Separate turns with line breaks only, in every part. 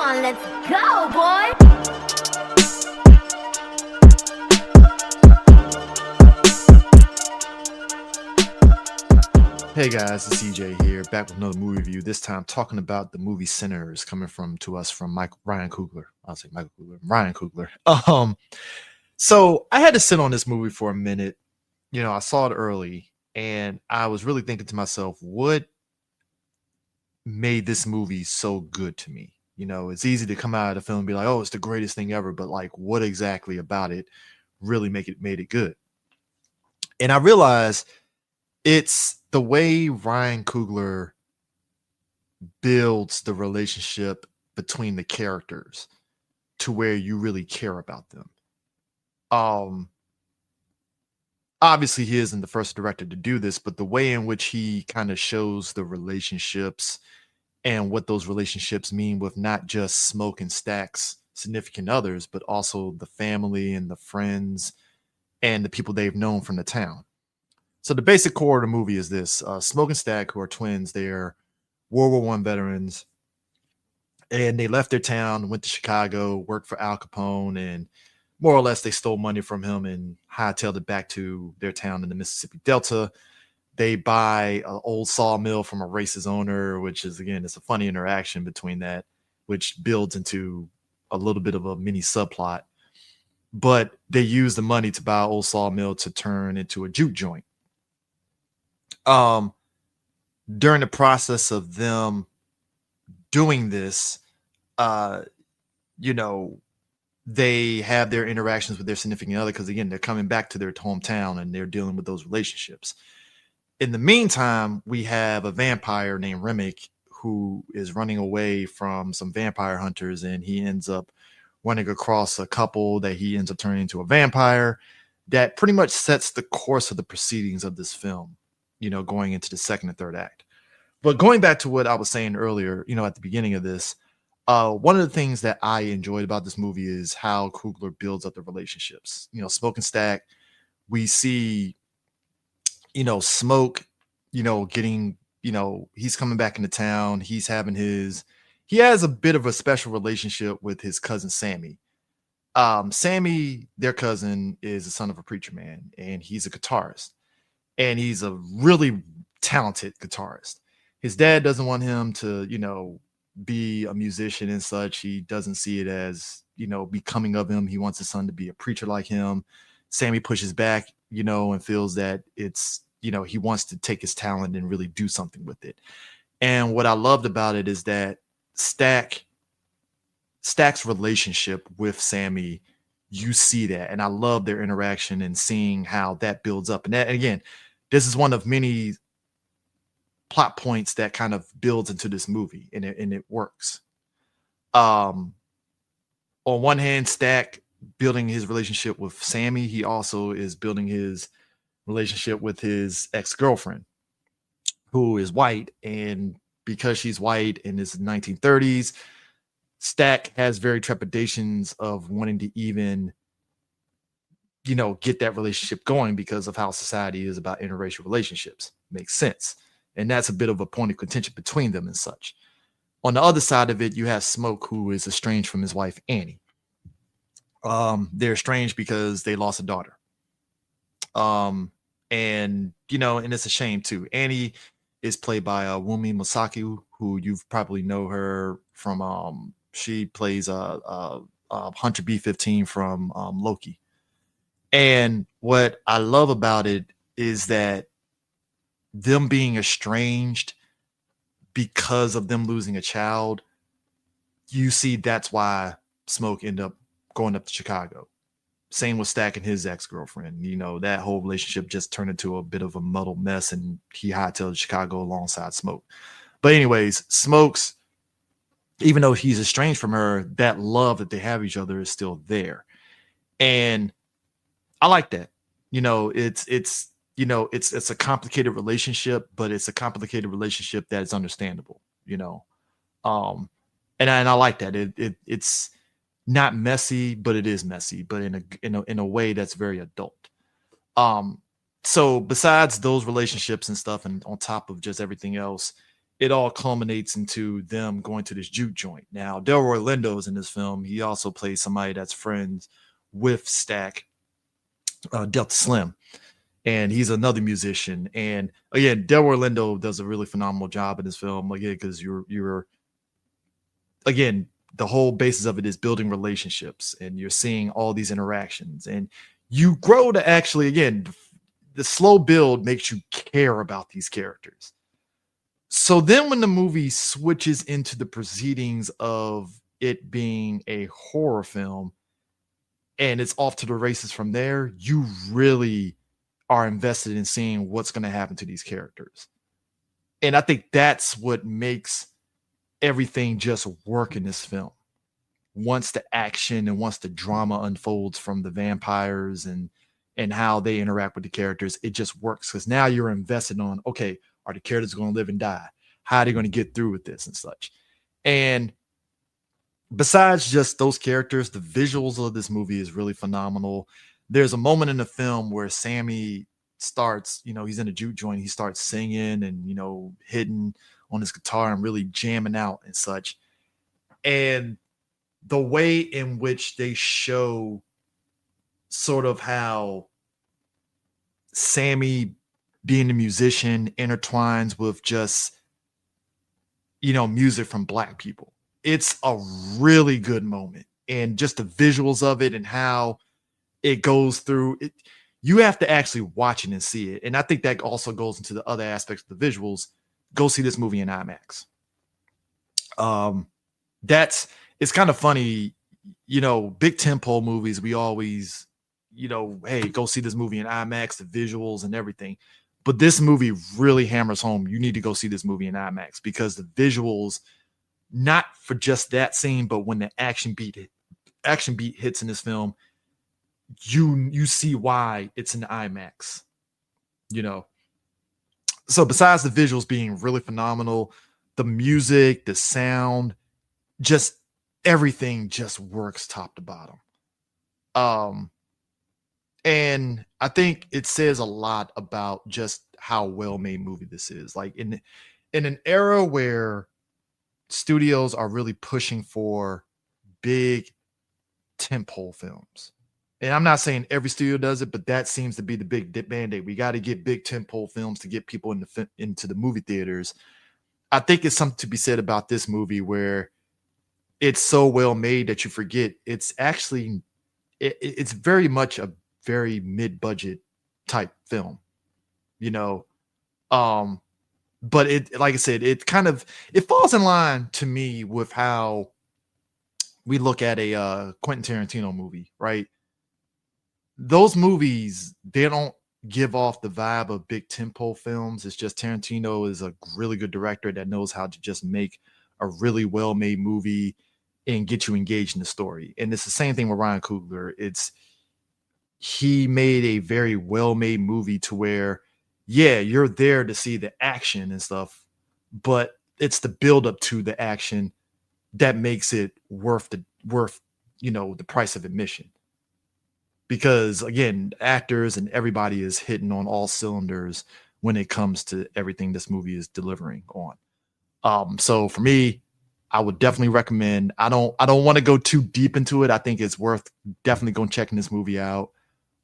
on, let's go, boy!
Hey guys, it's CJ here, back with another movie review. This time talking about the movie Sinners, coming to us from Ryan Coogler. I'll say Michael Coogler, Ryan Coogler. So I had to sit on this movie for a minute. You know, I saw it early, and I was really thinking to myself, what made this movie so good to me? You know, it's easy to come out of the film and be like, "Oh, it's the greatest thing ever," but like, what exactly about it really made it good? And I realized it's the way Ryan Coogler builds the relationship between the characters to where you really care about them. Um Obviously he isn't the first director to do this, but the way in which he kind of shows the relationships and what those relationships mean with not just Smoke and Stack's significant others, but also the family and the friends and the people they've known from the town. So the basic core of the movie is this: Smoke and Stack, who are twins, they're World War I veterans, and they left their town, went to Chicago, worked for Al Capone, and more or less they stole money from him and hightailed it back to their town in the Mississippi Delta. They buy an old sawmill from a racist owner, which is, again, it's a funny interaction between that, which builds into a little bit of a mini subplot. But they use the money to buy an old sawmill to turn into a juke joint. During the process of them doing this, uh, you know, they have their interactions with their significant other because, again, they're coming back to their hometown and they're dealing with those relationships. In the meantime, we have a vampire named Remick who is running away from some vampire hunters, and he ends up running across a couple that he ends up turning into a vampire. That pretty much sets the course of the proceedings of this film, you know, going into the second and third act. But going back to what I was saying earlier, you know, at the beginning of this, one of the things that I enjoyed about this movie is how Coogler builds up the relationships. You know, Smoke and Stack, we see, you know, Smoke, you know, getting, you know, he's coming back into town. He has a bit of a special relationship with his cousin Sammy. Sammy, their cousin, is the son of a preacher man, and he's a guitarist, and he's a really talented guitarist. His dad doesn't want him to, you know, be a musician and such. He doesn't see it as, you know, becoming of him. He wants his son to be a preacher like him. Sammy pushes back, you know, and feels that it's, you know, he wants to take his talent and really do something with it. And what I loved about it is that Stack's relationship with Sammy, you see that. And I love their interaction and seeing how that builds up. And that, again, this is one of many plot points that kind of builds into this movie, and it works. On one hand, Stack building his relationship with Sammy, he also is building his relationship with his ex-girlfriend, who is white, and because she's white and it's the 1930s, Stack has very trepidations of wanting to even, you know, get that relationship going because of how society is about interracial relationships. Makes sense. And that's a bit of a point of contention between them and such. On the other side of it, you have Smoke, who is estranged from his wife, Annie. They're estranged because they lost a daughter. And, you know, and it's a shame too. Annie is played by Wumi Masaki, who you've probably know her from, she plays Hunter B-15 from Loki. And what I love about it is that them being estranged because of them losing a child, you see that's why Smoke ended up going up to Chicago. Same with Stack and his ex-girlfriend. You know, that whole relationship just turned into a bit of a muddled mess, and he hightailed Chicago alongside Smoke. But anyways, Smoke's, even though he's estranged from her, that love that they have each other is still there. And I like that. You know, it's a complicated relationship, but it's a complicated relationship that is understandable, you know. And I like that. It's not messy, but it is messy, but in a way that's very adult. So besides those relationships and stuff, and on top of just everything else, it all culminates into them going to this juke joint. Now, Delroy Lindo's in this film. He also plays somebody that's friends with Stack, Delta Slim, and he's another musician. And again, Delroy Lindo does a really phenomenal job in this film. Again, because you're again, the whole basis of it is building relationships, and you're seeing all these interactions, and you grow to actually, again, the slow build makes you care about these characters. So then when the movie switches into the proceedings of it being a horror film and it's off to the races from there, you really are invested in seeing what's going to happen to these characters. And I think that's what makes everything just work in this film. Once the action and once the drama unfolds from the vampires and how they interact with the characters, it just works because now you're invested on, okay, are the characters going to live and die? How are they going to get through with this and such? And besides just those characters, the visuals of this movie is really phenomenal. There's a moment in the film where Sammy starts, he's in a juke joint, he starts singing and, hitting on his guitar and really jamming out and such. And the way in which they show sort of how Sammy being a musician intertwines with just, music from Black people. It's a really good moment. And just the visuals of it and how it goes through it, you have to actually watch it and see it. And I think that also goes into the other aspects of the visuals. Go see this movie in IMAX. It's kind of funny, big tentpole movies. We always, hey, go see this movie in IMAX, the visuals and everything. But this movie really hammers home. You need to go see this movie in IMAX because the visuals, not for just that scene, but when the action beat hits in this film, you see why it's in IMAX. So besides the visuals being really phenomenal, the music, the sound, just everything just works top to bottom. And I think it says a lot about just how well-made movie this is. Like in an era where studios are really pushing for big tentpole films. And I'm not saying every studio does it, but that seems to be the big band-aid. We got to get big tentpole films to get people into the movie theaters. I think it's something to be said about this movie where it's so well made that you forget it's actually it's very much a very mid-budget type film, but it, like I said, it falls in line to me with how we look at a Quentin Tarantino movie, right? Those movies, they don't give off the vibe of big tentpole films. It's just Tarantino is a really good director that knows how to just make a really well-made movie and get you engaged in the story. And it's the same thing with Ryan Coogler. He made a very well-made movie to where, yeah, you're there to see the action and stuff, but it's the build-up to the action that makes it worth the price of admission. Because again, actors and everybody is hitting on all cylinders when it comes to everything this movie is delivering on. So for me, I would definitely recommend. I don't want to go too deep into it. I think it's worth definitely going checking this movie out.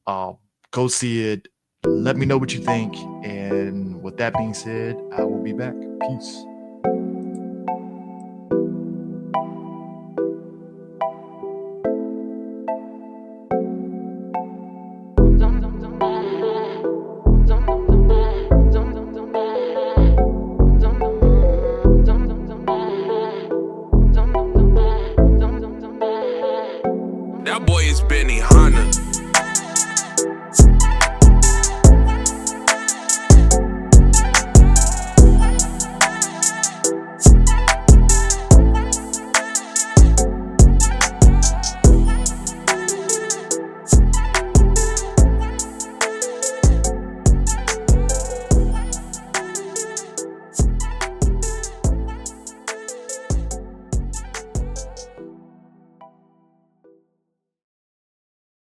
Go see it. Let me know what you think. And with that being said, I will be back. Peace.